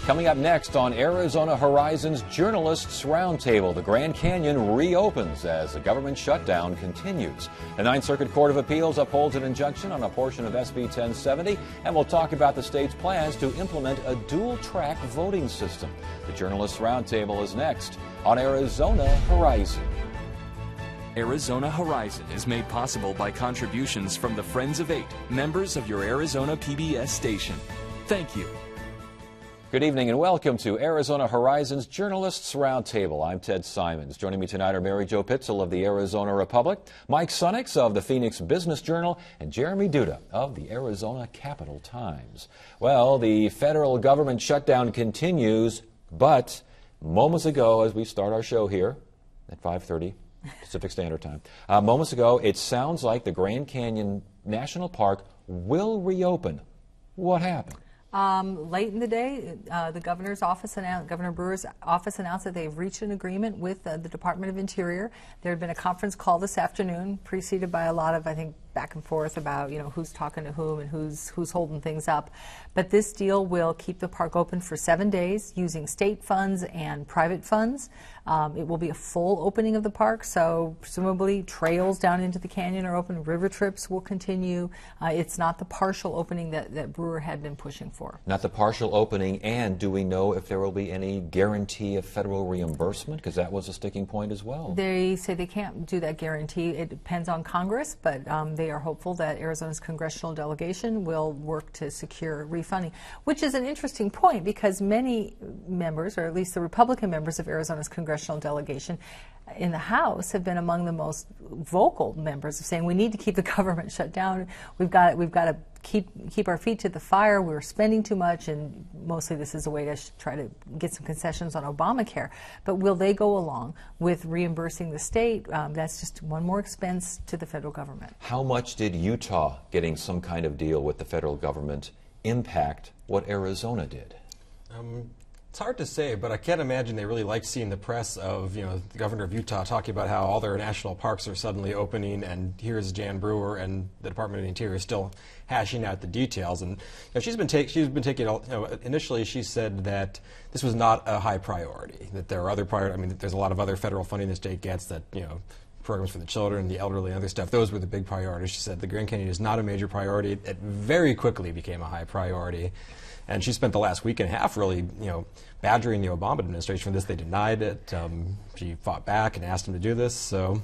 Coming up next on Arizona Horizon's Journalists Roundtable, the Grand Canyon reopens as the government shutdown continues. The Ninth Circuit Court of Appeals upholds an injunction on a portion of SB 1070, and we'll talk about the state's plans to implement a dual-track voting system. The Journalists Roundtable is next on Arizona Horizon. Arizona Horizon is made possible by contributions from the Friends of Eight, members of your Arizona PBS station. Thank you. Good evening and welcome to Arizona Horizon's Journalists Roundtable. I'm Ted Simons. Joining me tonight are Mary Jo Pitzel of the Arizona Republic, Mike Sunnix of the Phoenix Business Journal, and Jeremy Duda of the Arizona Capital Times. Well, the federal government shutdown continues, but moments ago, as we start our show here at 5:30 Pacific Standard Time, moments ago, it sounds like the Grand Canyon National Park will reopen. What happened? Late in the day, the governor's office announced, Governor Brewer's office announced that they've reached an agreement with the Department of Interior. There had been a conference call this afternoon, preceded by a lot of, I think, back and forth about, you know, who's talking to whom and who's holding things up. But this deal will keep the park open for 7 days using state funds and private funds. It will be a full opening of the park, so presumably trails down into the canyon are open, river trips will continue. It's not the partial opening that Brewer had been pushing for. Not the partial opening, and do we know if there will be any guarantee of federal reimbursement? Because that was a sticking point as well. They say they can't do that guarantee. It depends on Congress, but they are hopeful that Arizona's congressional delegation will work to secure refunding, which is an interesting point because many members, or at least the Republican members of Arizona's congressional delegation in the House, have been among the most vocal members of saying we need to keep the government shut down. We've got to keep our feet to the fire. We're spending too much, and mostly this is a way to try to get some concessions on Obamacare. But will they go along with reimbursing the state? That's just one more expense to the federal government. How much did Utah getting some kind of deal with the federal government impact what Arizona did? It's hard to say, but I can't imagine they really liked seeing the press of, you know, the governor of Utah talking about how all their national parks are suddenly opening, and here's Jan Brewer and the Department of the Interior still hashing out the details. And you know, she's been taking. You know, initially, she said that this was not a high priority. That there are other priorities. I mean, there's a lot of other federal funding the state gets that, you know, programs for the children, the elderly, and other stuff. Those were the big priorities. She said the Grand Canyon is not a major priority. It very quickly became a high priority. And she spent the last week and a half really, you know, badgering the Obama administration for this. They denied it. She fought back and asked them to do this. So,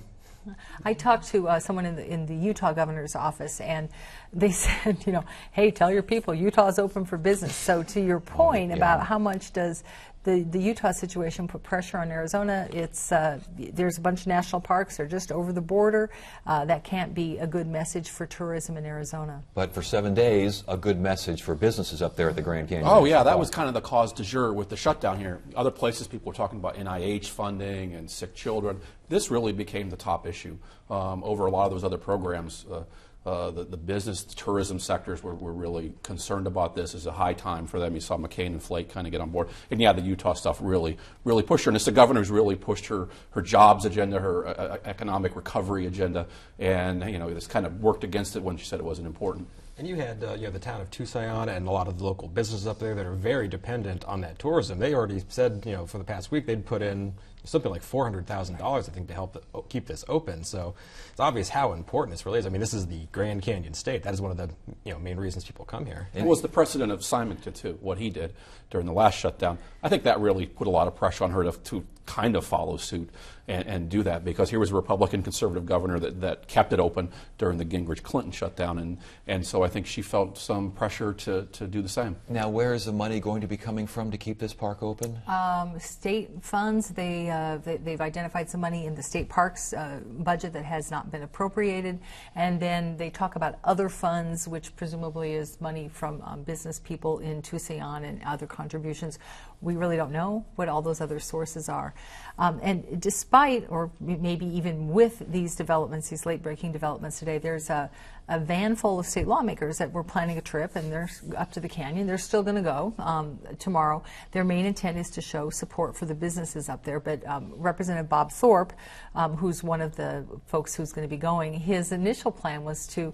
I talked to someone in the Utah governor's office, and they said, you know, hey, tell your people Utah's open for business. So to your point about how much does the Utah situation put pressure on Arizona, it's there's a bunch of national parks. They're just over the border. That can't be a good message for tourism in Arizona. But for 7 days, a good message for businesses up there at the Grand Canyon. Oh, yeah, that was kind of the cause du jour with the shutdown here. Other places, people were talking about NIH funding and sick children. This really became the top issue over a lot of those other programs. The business, the tourism sectors were really concerned about this as a high time for them. You saw McCain and Flake kind of get on board. And yeah, the Utah stuff really pushed her. And it's the governor's really pushed her jobs agenda, her economic recovery agenda. And, you know, it's kind of worked against it when she said it wasn't important. And you had you know, the town of Tucson and a lot of the local businesses up there that are very dependent on that tourism. They already said, you know, for the past week they'd put in something like $400,000, I think, to help keep this open. So it's obvious how important this really is. I mean, this is the Grand Canyon State. That is one of the, you know, main reasons people come here. It was the precedent of Simonton, too, what he did during the last shutdown. I think that really put a lot of pressure on her to kind of follow suit and do that, because here was a Republican conservative governor that kept it open during the Gingrich-Clinton shutdown, and so I think she felt some pressure to do the same. Now, where is the money going to be coming from to keep this park open? State funds. They've identified some money in the state parks budget that has not been appropriated, and then they talk about other funds, which presumably is money from business people in Tucson and other contributions. We really don't know what all those other sources are. And despite, or maybe even with these developments, these late-breaking developments today, there's a van full of state lawmakers that were planning a trip, and they're up to the canyon. They're still going to go tomorrow. Their main intent is to show support for the businesses up there. But Representative Bob Thorpe, who's one of the folks who's going to be going, his initial plan was to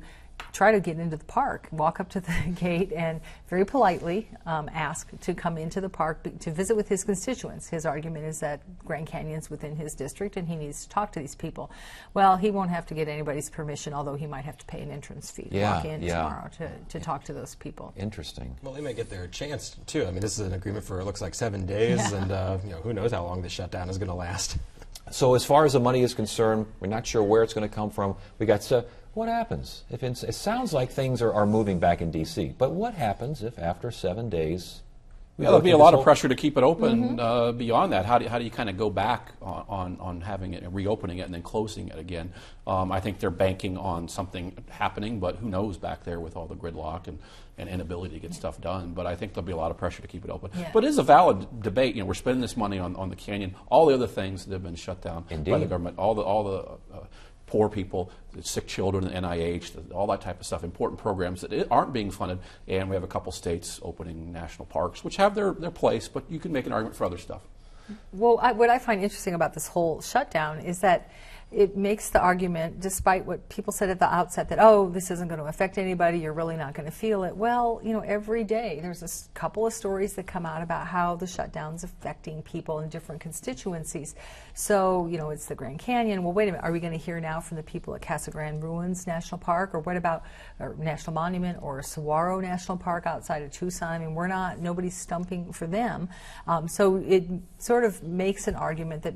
try to get into the park, walk up to the gate and very politely ask to come into the park to visit with his constituents. His argument is that Grand Canyon's within his district and he needs to talk to these people. Well, he won't have to get anybody's permission, although he might have to pay an entrance fee to walk in tomorrow to talk to those people. Interesting. Well, they may get their chance too. I mean, this is an agreement for, it looks like, 7 days, and who knows how long the shutdown is going to last. So as far as the money is concerned, we're not sure where it's going to come from. We got what happens if it sounds like things are moving back in D.C., but what happens if after 7 days? There'll be a lot of pressure to keep it open beyond that. How do you kind of go back on having it and reopening it and then closing it again? I think they're banking on something happening, but who knows back there with all the gridlock and inability to get stuff done. But I think there'll be a lot of pressure to keep it open. Yeah. But it is a valid debate. We're spending this money on the canyon. All the other things that have been shut down by the government, all the poor people, sick children, the NIH, all that type of stuff, important programs that aren't being funded. And we have a couple states opening national parks, which have their place, but you can make an argument for other stuff. Well, what I find interesting about this whole shutdown is that it makes the argument, despite what people said at the outset, that, oh, this isn't going to affect anybody, you're really not going to feel it. Well, every day there's a couple of stories that come out about how the shutdown's affecting people in different constituencies. So, it's the Grand Canyon. Well, wait a minute, are we going to hear now from the people at Casa Grande Ruins National Park, or what about National Monument or Saguaro National Park outside of Tucson? I mean, nobody's stumping for them. So it sort of makes an argument that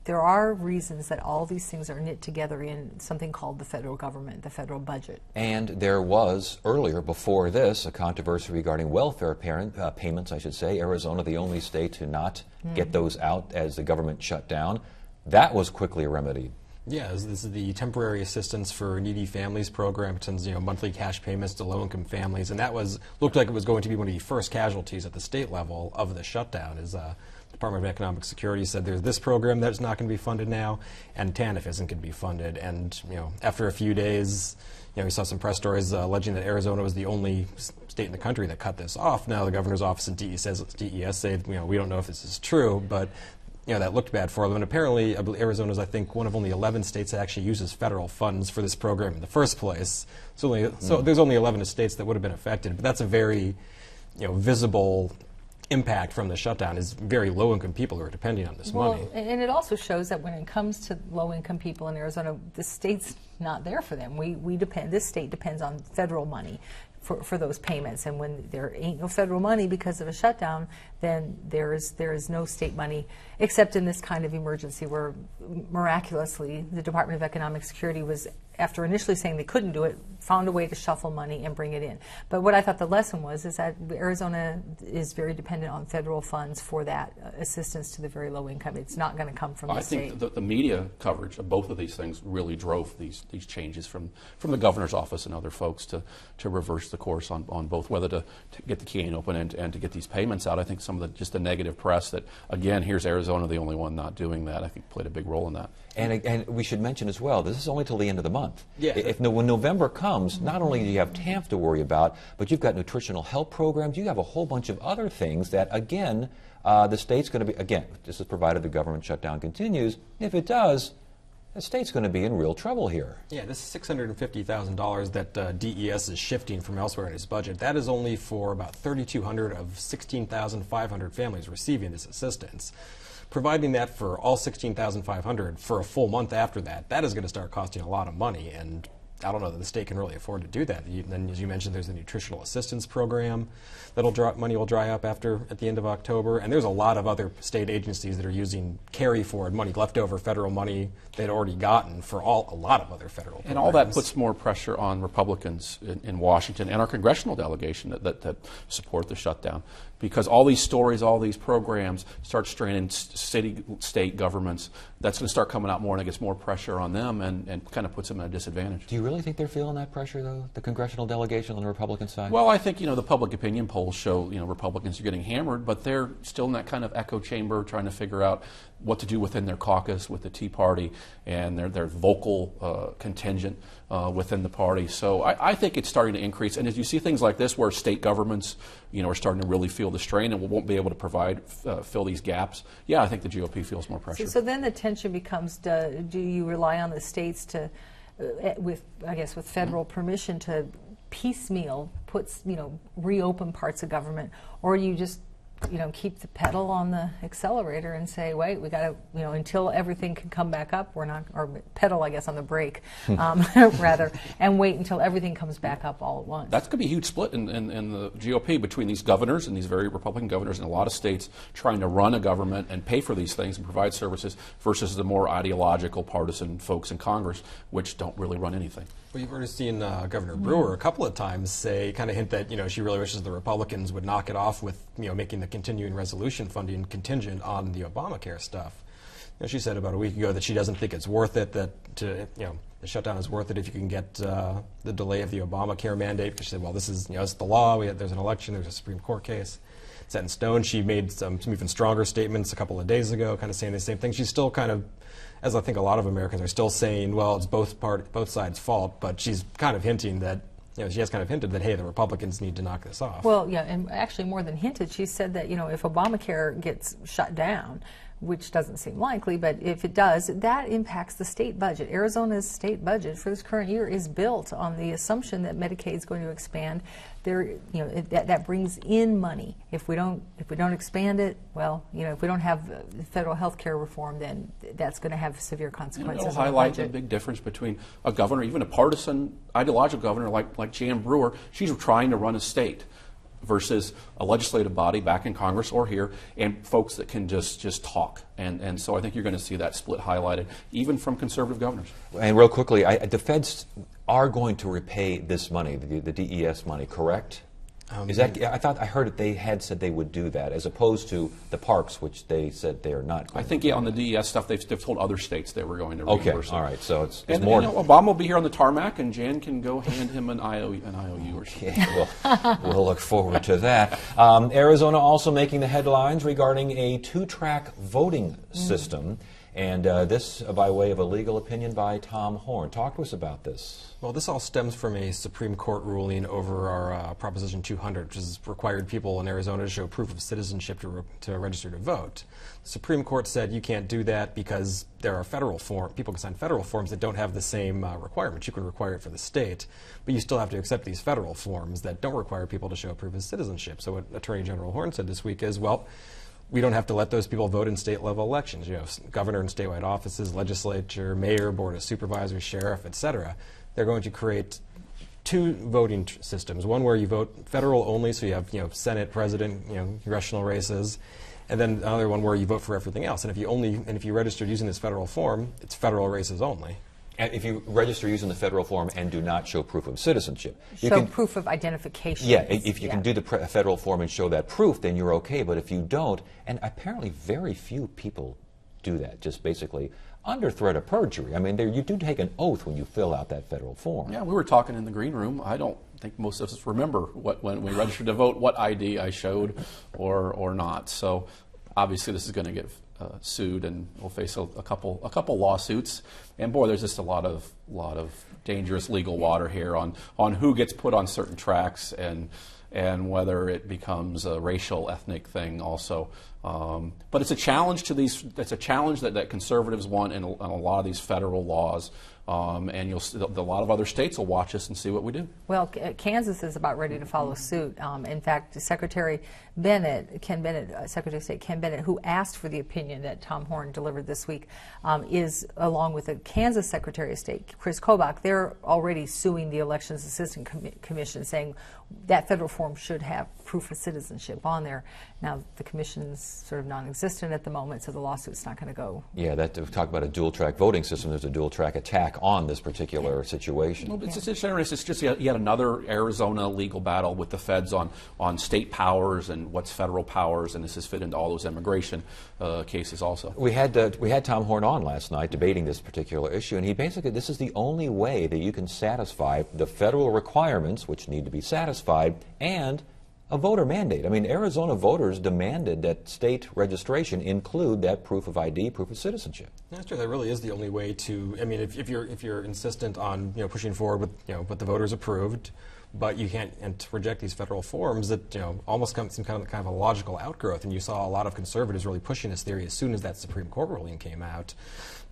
there are reasons that all these things are knit together in something called the federal government, the federal budget. And there was, earlier, before this, a controversy regarding welfare payments, I should say. Arizona, the only state to not get those out as the government shut down. That was quickly remedied. Yeah, this is the Temporary Assistance for Needy Families program. It sends monthly cash payments to low-income families, and that looked like it was going to be one of the first casualties at the state level of the shutdown. Department of Economic Security said there's this program that's not going to be funded now, and TANF isn't going to be funded. And after a few days, we saw some press stories alleging that Arizona was the only state in the country that cut this off. Now the governor's office and DES say we don't know if this is true, but that looked bad for them. And apparently, Arizona is, I think, one of only 11 states that actually uses federal funds for this program in the first place. So there's only 11 states that would have been affected, but that's a very visible impact from the shutdown is very low-income people who are depending on this money. And it also shows that when it comes to low-income people in Arizona, the state's not there for them. This state depends on federal money for those payments, and when there ain't no federal money because of a shutdown, then there is no state money except in this kind of emergency where miraculously the Department of Economic Security was, after initially saying they couldn't do it, found a way to shuffle money and bring it in. But what I thought the lesson was is that Arizona is very dependent on federal funds for that assistance to the very low income. It's not going to come from the state. I think the media coverage of both of these things really drove these changes from the governor's office and other folks to reverse the course on both, whether to get the canyon open and to get these payments out. I think some of the negative press that, again, here's Arizona, the only one not doing that, I think played a big role in that. And we should mention as well, this is only till the end of the month. Yeah. When November comes, not only do you have TANF to worry about, but you've got nutritional health programs, you have a whole bunch of other things that, again, the state's going to be, again, this is provided the government shutdown continues. If it does, the state's going to be in real trouble here. Yeah, this is $650,000 that DES is shifting from elsewhere in its budget. That is only for about 3,200 of 16,500 families receiving this assistance. Providing that for all 16,500 for a full month after that, that is going to start costing a lot of money, and I don't know that the state can really afford to do that. Then, as you mentioned, there's the nutritional assistance program money will dry up at the end of October, and there's a lot of other state agencies that are using carry forward money, leftover federal money they'd already gotten for a lot of other federal programs. And all that puts more pressure on Republicans in Washington and our congressional delegation that support the shutdown, because all these stories, all these programs start straining state governments. That's going to start coming out more, and it gets more pressure on them and kind of puts them at a disadvantage. Do you really think they're feeling that pressure, though, the congressional delegation on the Republican side? Well, I think, the public opinion polls show, Republicans are getting hammered, but they're still in that kind of echo chamber trying to figure out what to do within their caucus with the Tea Party and their vocal contingent within the party. So I think it's starting to increase. And as you see things like this where state governments, are starting to really feel the strain and won't be able to fill these gaps, I think the GOP feels more pressure. So then the tension becomes, do you rely on the states to with federal permission to piecemeal reopen parts of government, or you just keep the pedal on the accelerator and say, wait, we got to, until everything can come back up, we're not, or pedal, I guess, on the brake, rather, and wait until everything comes back up all at once. That's going to be a huge split in the GOP between these governors and these very Republican governors in a lot of states trying to run a government and pay for these things and provide services versus the more ideological partisan folks in Congress, which don't really run anything. Well, you've already seen Governor Brewer a couple of times kind of hint that she really wishes the Republicans would knock it off with making the continuing resolution funding contingent on the Obamacare stuff. She said about a week ago that she doesn't think it's worth it, that the shutdown is worth it if you can get the delay of the Obamacare mandate. Because she said, well, this is it's the law. There's an election. There's a Supreme Court case set in stone. She made some even stronger statements a couple of days ago, kind of saying the same thing. She's still kind of, as I think a lot of Americans are still saying, well, it's both sides' fault, but she's kind of hinting that, she has kind of hinted that, hey, the Republicans need to knock this off. Well, yeah, and actually more than hinted, she said that, if Obamacare gets shut down, which doesn't seem likely, but if it does, that impacts the state budget. Arizona's state budget for this current year is built on the assumption that Medicaid is going to expand. That brings in money. If we don't expand it, well, if we don't have federal health care reform, then that's going to have severe consequences. It'll highlight the big difference between a governor, even a partisan, ideological governor like Jan Brewer. She's trying to run a state, versus a legislative body back in Congress or here, and folks that can just talk. And so I think you're going to see that split highlighted, even from conservative governors. And real quickly, the feds are going to repay this money, the DES money, correct? Is that? I heard that they had said they would do that, as opposed to the parks, which they said they are not going I think, on the DES stuff, they've told other states they were going to reimburse it. All right, so it's and more. Obama will be here on the tarmac, and Jan can go hand him an IOU or something. Yeah, we'll look forward to that. Arizona also making the headlines regarding a two-track voting system. And this by way of a legal opinion by Tom Horn. Talk to us about this. Well, this all stems from a Supreme Court ruling over our Proposition 200, which has required people in Arizona to show proof of citizenship to register to vote. The Supreme Court said you can't do that because there are people can sign federal forms that don't have the same requirements. You can require it for the state, but you still have to accept these federal forms that don't require people to show proof of citizenship. So what Attorney General Horn said this week is, well, we don't have to let those people vote in state-level elections. Governor and statewide offices, legislature, mayor, board of supervisors, sheriff, etc. They're going to create two voting systems. One where you vote federal only, so you have Senate, president, congressional races, and then another one where you vote for everything else. And if you registered using this federal form, it's federal races only. And if you register using the federal form and do not show proof of citizenship, proof of identification. Yeah, if you can do the federal form and show that proof, then you're okay. But if you don't, and apparently very few people do that, just basically under threat of perjury. I mean, you do take an oath when you fill out that federal form. Yeah, we were talking in the green room. I don't think most of us remember when we registered to vote what ID I showed or not. So obviously this is going to get sued, and we'll face a couple lawsuits. And boy, there's just a lot of dangerous legal water here on who gets put on certain tracks and whether it becomes a racial, ethnic thing also. But it's a challenge to these. It's a challenge that conservatives want in a lot of these federal laws. And a lot of other states will watch us and see what we do. Well, Kansas is about ready to follow suit. In fact, Secretary of State Ken Bennett, who asked for the opinion that Tom Horn delivered this week, is, along with the Kansas Secretary of State, Chris Kobach, they're already suing the Elections Assistance Commission, saying that federal form should have proof of citizenship on there. Now, the commission's sort of non-existent at the moment, so the lawsuit's not going to go. Yeah, talk about a dual-track voting system. There's a dual-track attack on this particular situation. Well, it's just yet another Arizona legal battle with the feds on state powers and what's federal powers, and this has fit into all those immigration cases also. We had Tom Horn on last night debating this particular issue, and he basically, this is the only way that you can satisfy the federal requirements, which need to be satisfied, and a voter mandate. I mean, Arizona voters demanded that state registration include that proof of ID, proof of citizenship. That's true. That really is the only way to. I mean, if you're insistent on pushing forward with what the voters approved, but you can't reject these federal forms, that almost comes some kind of a logical outgrowth. And you saw a lot of conservatives really pushing this theory as soon as that Supreme Court ruling came out.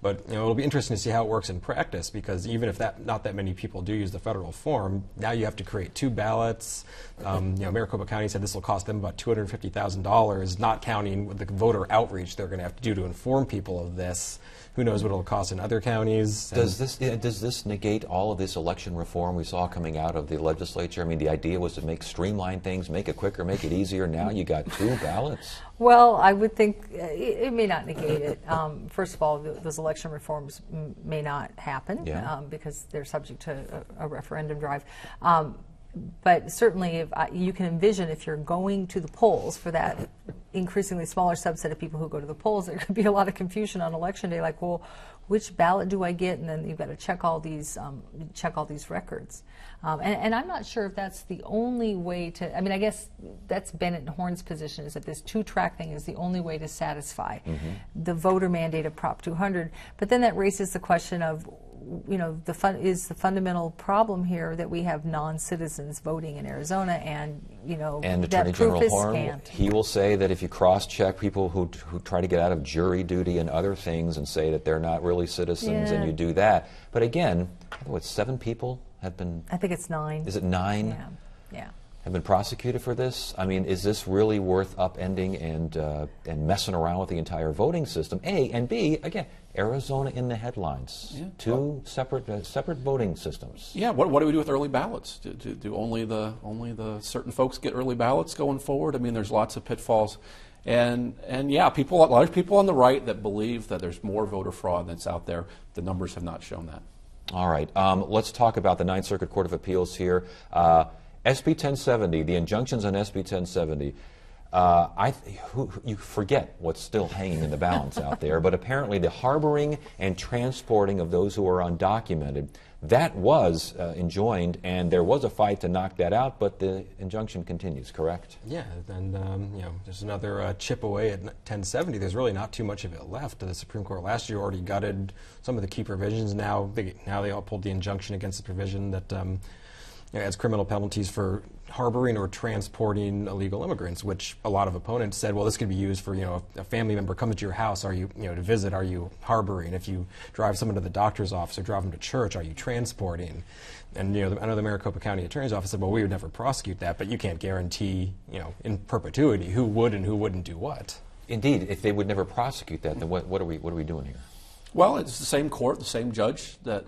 But it'll be interesting to see how it works in practice, because even if not that many people do use the federal form, now you have to create 2 ballots. Maricopa County said this will cost them about $250,000, not counting with the voter outreach they're going to have to do to inform people of this. Who knows what it'll cost in other counties? Does this negate all of this election reform we saw coming out of the legislature? I mean, the idea was to streamline things, make it quicker, make it easier. Now you got 2 ballots. Well, I would think it may not negate it. First of all, those election reforms may not happen because they're subject to a referendum drive. But certainly, you can envision if you're going to the polls for that increasingly smaller subset of people who go to the polls, there could be a lot of confusion on election day. Like, well, which ballot do I get? And then you've got to check all these records. And I'm not sure if that's the only way to. I mean, I guess that's Bennett Horn's position, is that this 2-track thing is the only way to satisfy the voter mandate of Prop 200. But then that raises the question of, is the fundamental problem here that we have non-citizens voting in Arizona, and and that Attorney proof General is Horn, scant. he will say that if you cross-check people who try to get out of jury duty and other things and say that they're not really citizens, and you do that. But again, 7 people have been. I think it's 9. Is it 9? Yeah. Have been prosecuted for this? I mean, is this really worth upending and messing around with the entire voting system? A, and B, again, Arizona in the headlines. Yeah. 2 separate voting systems. Yeah. What do we do with early ballots? Do only the certain folks get early ballots going forward? I mean, there's lots of pitfalls, and yeah, a lot of people on the right that believe that there's more voter fraud that's out there. The numbers have not shown that. All right. Let's talk about the Ninth Circuit Court of Appeals here. SB 1070, the injunctions on SB 1070, you forget what's still hanging in the balance out there, but apparently the harboring and transporting of those who are undocumented, that was enjoined, and there was a fight to knock that out, but the injunction continues, correct? Yeah, and there's another chip away at 1070. There's really not too much of it left. The Supreme Court last year already gutted some of the key provisions. Now they all pulled the injunction against the provision that adds criminal penalties for harboring or transporting illegal immigrants, which a lot of opponents said, well, this could be used for, a family member comes to your house, are you, to visit, are you harboring? If you drive someone to the doctor's office or drive them to church, are you transporting? And, I know the Maricopa County Attorney's Office said, well, we would never prosecute that, but you can't guarantee, in perpetuity who would and who wouldn't do what. Indeed, if they would never prosecute that, then what are we doing here? Well, it's the same court, the same judge that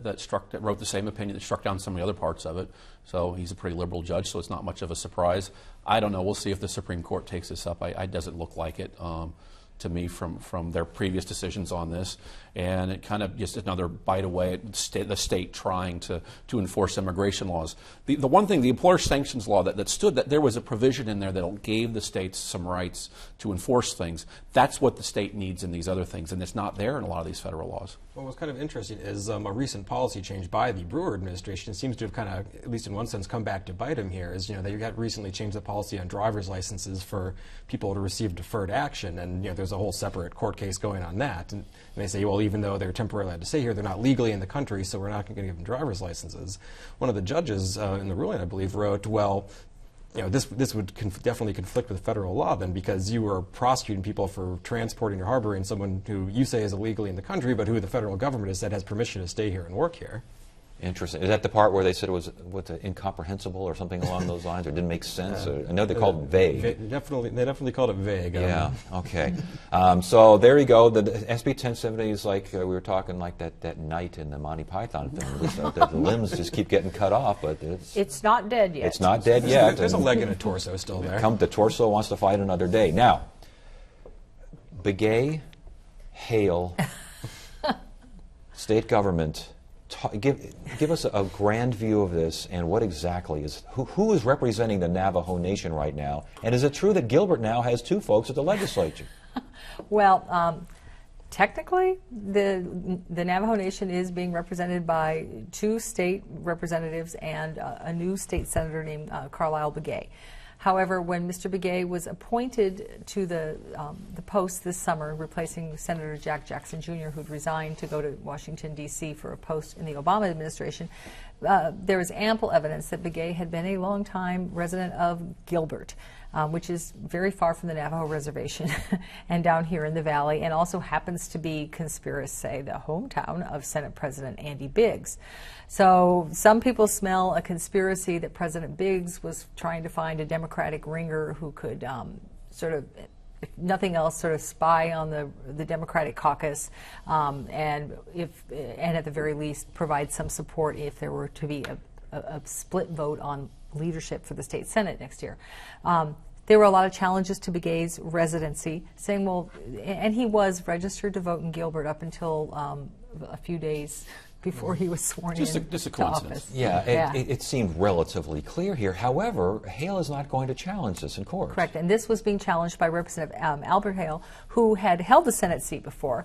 wrote the same opinion that struck down some of the other parts of it. So he's a pretty liberal judge, so it's not much of a surprise. I don't know. We'll see if the Supreme Court takes this up. It doesn't look like it to me from their previous decisions on this. And it kind of just another bite away at the state trying to enforce immigration laws. The one thing, the employer sanctions law that stood, that there was a provision in there that gave the states some rights to enforce things. That's what the state needs in these other things, and it's not there in a lot of these federal laws. Well, what's kind of interesting is a recent policy change by the Brewer administration seems to have kind of, at least in one sense, come back to bite them here. Is they got recently changed the policy on driver's licenses for people to receive deferred action, and there's a whole separate court case going on that. And they say, well, even though they're temporarily allowed to stay here, they're not legally in the country, so we're not going to give them driver's licenses. One of the judges in the ruling, I believe, wrote, well, this would definitely conflict with federal law then, because you are prosecuting people for transporting or harboring someone who you say is illegally in the country, but who the federal government has said has permission to stay here and work here. Interesting. Is that the part where they said it was incomprehensible or something along those lines, or didn't make sense? I know they called it vague. They definitely called it vague. Yeah. Okay. So there you go. The SB 1070 is like we were talking like that knight in the Monty Python film. The limbs just keep getting cut off, but it's not dead yet. It's not dead yet. There's a leg and a torso still there. The torso wants to fight another day. Now, Begay, Hale, state government. Give us a grand view of this, and what exactly is who is representing the Navajo Nation right now, and is it true that Gilbert now has 2 folks at the legislature? Well, technically, the Navajo Nation is being represented by 2 state representatives and a new state senator named Carlisle Begay. However, when Mr. Begay was appointed to the post this summer, replacing Senator Jack Jackson Jr., who'd resigned to go to Washington, D.C. for a post in the Obama administration, there was ample evidence that Begay had been a longtime resident of Gilbert, which is very far from the Navajo Reservation and down here in the Valley, and also happens to be, conspiracists say, the hometown of Senate President Andy Biggs. So some people smell a conspiracy that President Biggs was trying to find a Democratic ringer who could sort of, if nothing else, sort of spy on the Democratic caucus, and at the very least provide some support if there were to be a split vote on leadership for the state Senate next year. There were a lot of challenges to Begay's residency, saying, well, and he was registered to vote in Gilbert up until a few days before he was sworn just in a to coincidence. office. Yeah, it seemed relatively clear here. However, Hale is not going to challenge this in court. Correct, and this was being challenged by Representative Albert Hale, who had held the Senate seat before.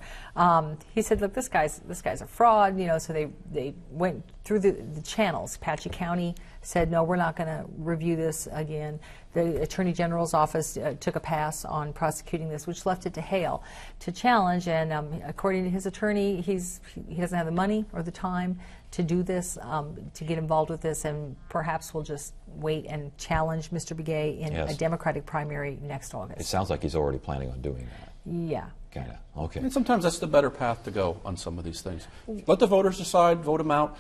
He said, "Look, this guy's a fraud." You know, so they went through the channels. Apache County said, "No, we're not going to review this again." The Attorney General's office took a pass on prosecuting this, which left it to Hale to challenge. And according to his attorney, he doesn't have the money or the time to do this, to get involved with this, and perhaps we'll just wait and challenge Mr. Begay in a Democratic primary next August. It sounds like he's already planning on doing that. Yeah. Kind of. Okay. And sometimes that's the better path to go on some of these things. Let the voters decide, vote them out.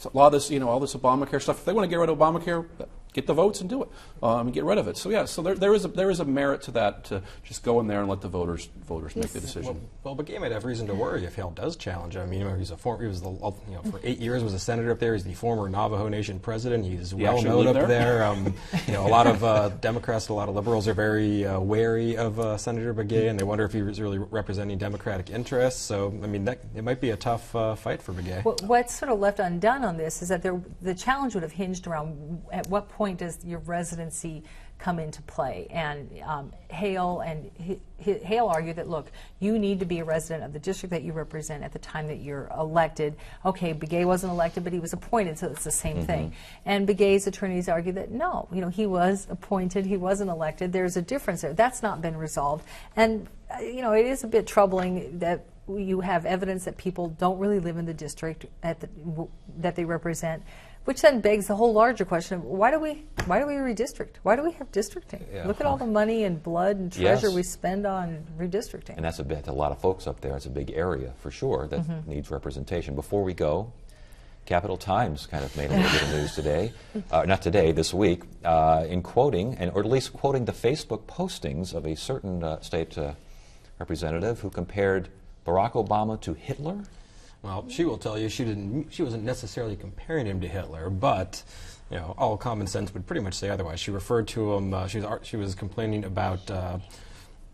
A lot of this, all this Obamacare stuff, if they want to get rid of Obamacare, get the votes and do it, and get rid of it. So yeah, so there is a merit to that, to just go in there and let the voters make the decision. Well, Begay might have reason to worry if Hale does challenge him. I mean, he was for 8 years was a senator up there. He's the former Navajo Nation president. He's well known up there. A lot of Democrats, a lot of liberals are very wary of Senator Begay, and they wonder if he was really representing Democratic interests. So, I mean, it might be a tough fight for Begay. What's sort of left undone on this is that the challenge would have hinged around at what point does your residency come into play. And Hale argued that, look, you need to be a resident of the district that you represent at the time that you're elected. Okay, Begay wasn't elected, but he was appointed, so it's the same thing. And Begay's attorneys argue that no, he was appointed, he wasn't elected. There's a difference there. That's not been resolved. And it is a bit troubling that you have evidence that people don't really live in the district that they represent, which then begs the whole larger question of why do we redistrict? Why do we have districting? Yeah. Look at all the money and blood and treasure we spend on redistricting. And that's a lot of folks up there. It's a big area for sure that needs representation. Before we go, Capital Times kind of made a little bit of news today, not today, this week, in quoting, or at least quoting the Facebook postings of a certain state representative who compared Barack Obama to Hitler. Well, she will tell you she wasn't necessarily comparing him to Hitler, but all common sense would pretty much say otherwise. She referred to him. She was complaining about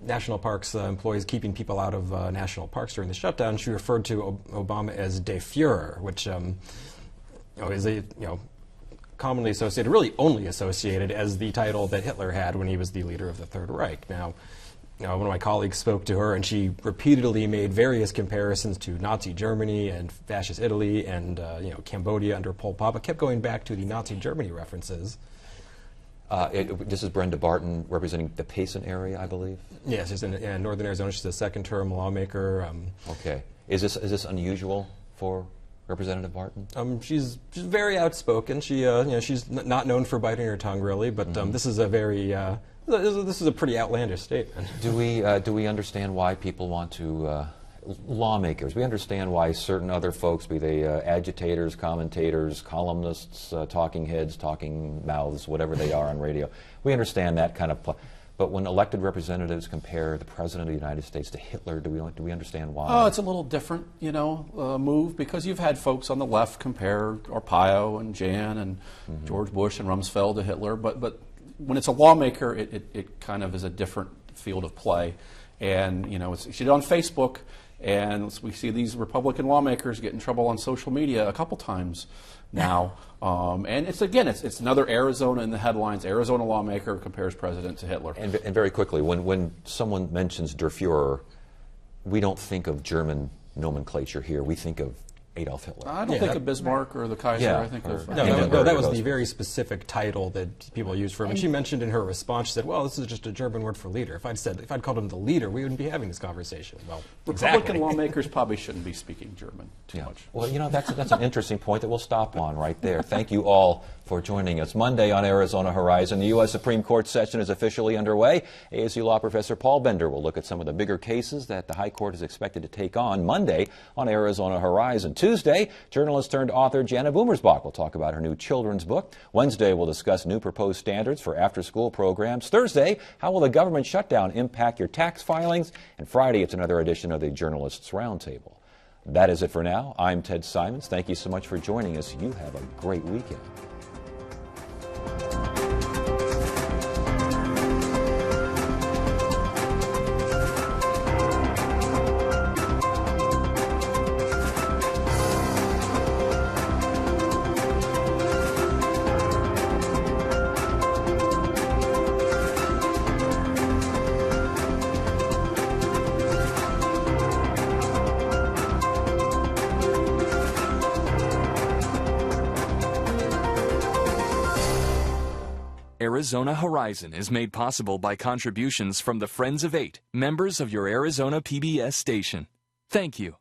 national parks employees keeping people out of national parks during the shutdown. She referred to Obama as Der Führer, which is commonly associated, really only associated, as the title that Hitler had when he was the leader of the Third Reich. Now, one of my colleagues spoke to her, and she repeatedly made various comparisons to Nazi Germany and fascist Italy and Cambodia under Pol Pot, but kept going back to the Nazi Germany references. This is Brenda Barton representing the Payson area, I believe. Yes, she's in Northern Arizona. She's a second-term lawmaker. Okay, is this unusual for Representative Barton? She's very outspoken. She's not known for biting her tongue, really, but this is a very this is a pretty outlandish statement. Do we understand why people want to, lawmakers, we understand why certain other folks, be they agitators, commentators, columnists, talking heads, talking mouths, whatever they are on radio, we understand that kind of, but when elected representatives compare the President of the United States to Hitler, do we understand why? Oh, it's a little different, move, because you've had folks on the left compare Arpaio and Jan and George Bush and Rumsfeld to Hitler, but when it's a lawmaker, it kind of is a different field of play. And, she did on Facebook, and we see these Republican lawmakers get in trouble on social media a couple times now. And it's another Arizona in the headlines. Arizona lawmaker compares president to Hitler. And very quickly, when someone mentions Der Führer, we don't think of German nomenclature here. We think of Adolf Hitler. I don't think of Bismarck or the Kaiser. Yeah, I think of No, that was the very specific title that people used for him. And she mentioned in her response, she said, well, this is just a German word for leader. If I'd called him the leader, we wouldn't be having this conversation. Well, Republican lawmakers probably shouldn't be speaking German too much. Well, that's an interesting point that we'll stop on right there. Thank you all for joining us. Monday on Arizona Horizon, the U.S. Supreme Court session is officially underway. ASU Law Professor Paul Bender will look at some of the bigger cases that the High Court is expected to take on Monday on Arizona Horizon. Tuesday, journalist turned author Jana Boomersbach will talk about her new children's book. Wednesday, we'll discuss new proposed standards for after-school programs. Thursday, how will the government shutdown impact your tax filings? And Friday, it's another edition of the Journalists Roundtable. That is it for now. I'm Ted Simons. Thank you so much for joining us. You have a great weekend. Arizona Horizon is made possible by contributions from the Friends of 8, members of your Arizona PBS station. Thank you.